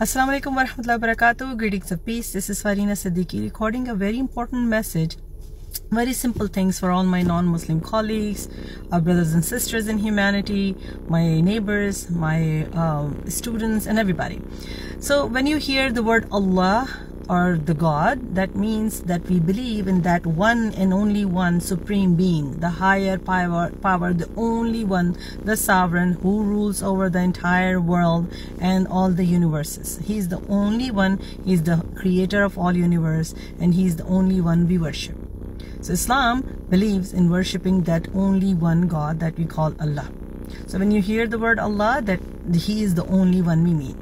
Assalamu alaikum warahmatullahi wabarakatuh. Greetings of peace. This is Farina Siddique recording a very important message. Very simple things for all my non-Muslim colleagues, our brothers and sisters in humanity, my neighbors, my students and everybody. So when you hear the word Allah or the God, that means that we believe in that one and only one supreme being, the higher power, the only one, the sovereign who rules over the entire world and all the universes. He's the only one. He's the creator of all universe, and he's the only one we worship. So Islam believes in worshipping that only one God that we call Allah. So when you hear the word Allah, that he is the only one we mean.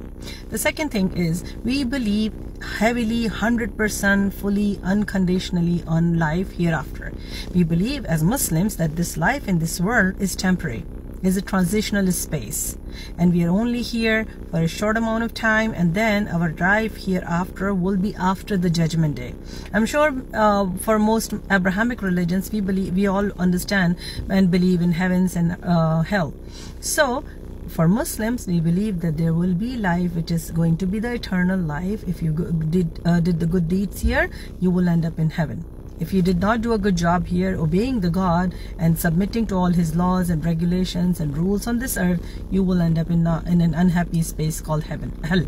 The second thing is we believe heavily, 100% fully, unconditionally on life hereafter. We believe as Muslims that this life in this world is temporary, is a transitional space, and we are only here for a short amount of time, and then our life hereafter will be after the judgment day. I'm sure for most Abrahamic religions we all understand and believe in heavens and hell. So for Muslims, we believe that there will be life which is going to be the eternal life. If you did the good deeds here, you will end up in heaven. If you did not do a good job here obeying the God and submitting to all his laws and regulations and rules on this earth, you will end up in an unhappy space called hell.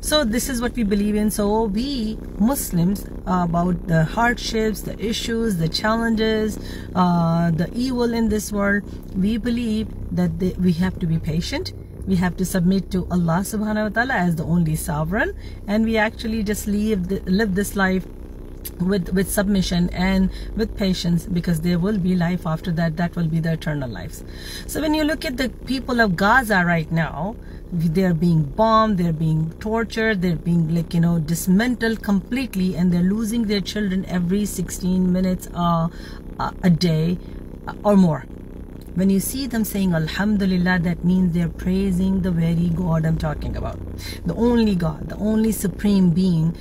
So this is what we believe in. So we Muslims, about the hardships, the issues, the challenges, the evil in this world, we believe that we have to be patient. We have to submit to Allah subhanahu wa ta'ala as the only sovereign, and we actually just live this life with submission and with patience, because there will be life after that. That will be the eternal lives. So when you look at the people of Gaza right now, they're being bombed, they're being tortured, they're being dismantled completely, and they're losing their children every 16 minutes a day or more. When you see them saying Alhamdulillah, that means they're praising the very God I'm talking about. The only God, the only supreme being,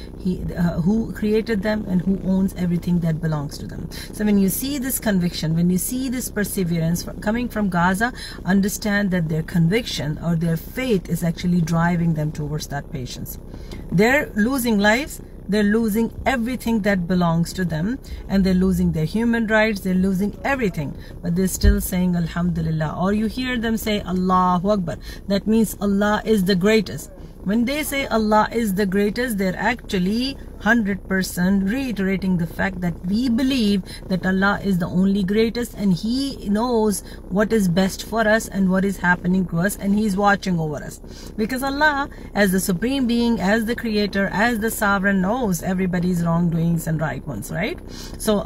who created them and who owns everything that belongs to them. So when you see this conviction, when you see this perseverance coming from Gaza, understand that their conviction or their faith is actually driving them towards that patience. They're losing lives. They're losing everything that belongs to them, and they're losing their human rights, they're losing everything, but they're still saying Alhamdulillah. Or you hear them say Allahu Akbar. That means Allah is the greatest. When they say Allah is the greatest, they're actually 100% reiterating the fact that we believe that Allah is the only greatest, and he knows what is best for us and what is happening to us, and he's watching over us, because Allah as the supreme being, as the creator, as the sovereign, knows everybody's wrongdoings and right ones, right? So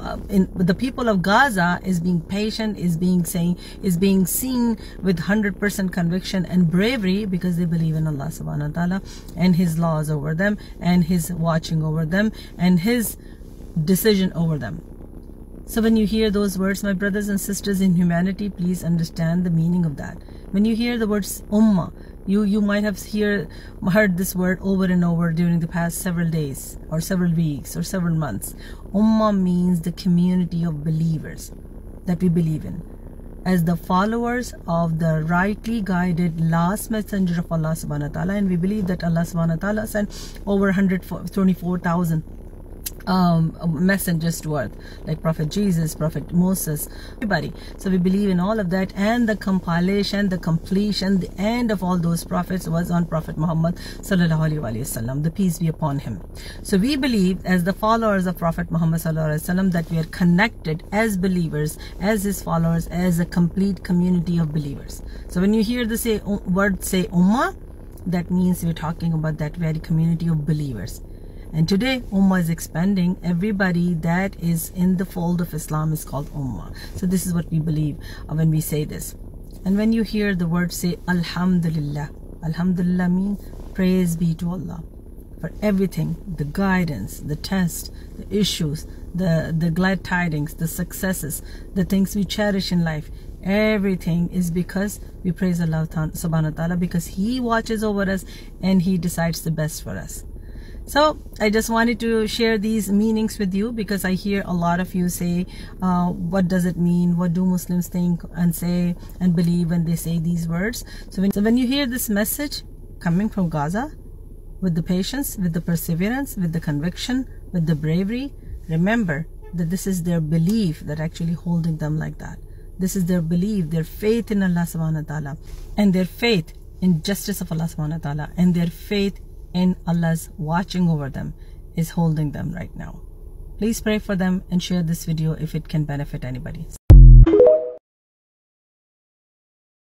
the people of Gaza is being patient, is being seen with 100% conviction and bravery, because they believe in Allah subhanahu wa ta'ala and his laws over them, and his watching over them, and his decision over them. So when you hear those words, my brothers and sisters in humanity, please understand the meaning of that. When you hear the words Ummah, you might have heard this word over and over during the past several days or several weeks or several months. Ummah means the community of believers that we believe in, as the followers of the rightly guided last messenger of Allah subhanahu wa ta'ala. And we believe that Allah subhanahu wa ta'ala sent over 124,000 messengers to earth, like Prophet Jesus, Prophet Moses, everybody. So we believe in all of that, and the compilation, the completion, the end of all those prophets was on Prophet Muhammad sallallahu alaihi wasallam, the peace be upon him. So we believe as the followers of Prophet Muhammad sallallahu alaihi wasallam that we are connected as believers, as his followers, as a complete community of believers. So when you hear the word Ummah, that means we're talking about that very community of believers. And today Ummah is expanding. Everybody that is in the fold of Islam is called Ummah. So this is what we believe when we say this. And when you hear the word say Alhamdulillah, Alhamdulillah means praise be to Allah for everything, the guidance, the test, the issues, the glad tidings, the successes, the things we cherish in life. Everything is because we praise Allah subhanahu wa ta'ala, because he watches over us and he decides the best for us. So I just wanted to share these meanings with you, because I hear a lot of you say, what does it mean? What do Muslims think and say and believe when they say these words? So when you hear this message coming from Gaza, with the patience, with the perseverance, with the conviction, with the bravery. Remember that this is their belief that actually holding them like that. This is their belief, their faith in Allah subhanahu wa ta'ala, and their faith in justice of Allah subhanahu wa ta'ala, and their faith in Allah's watching over them is holding them right now. Please pray for them and share this video if it can benefit anybody.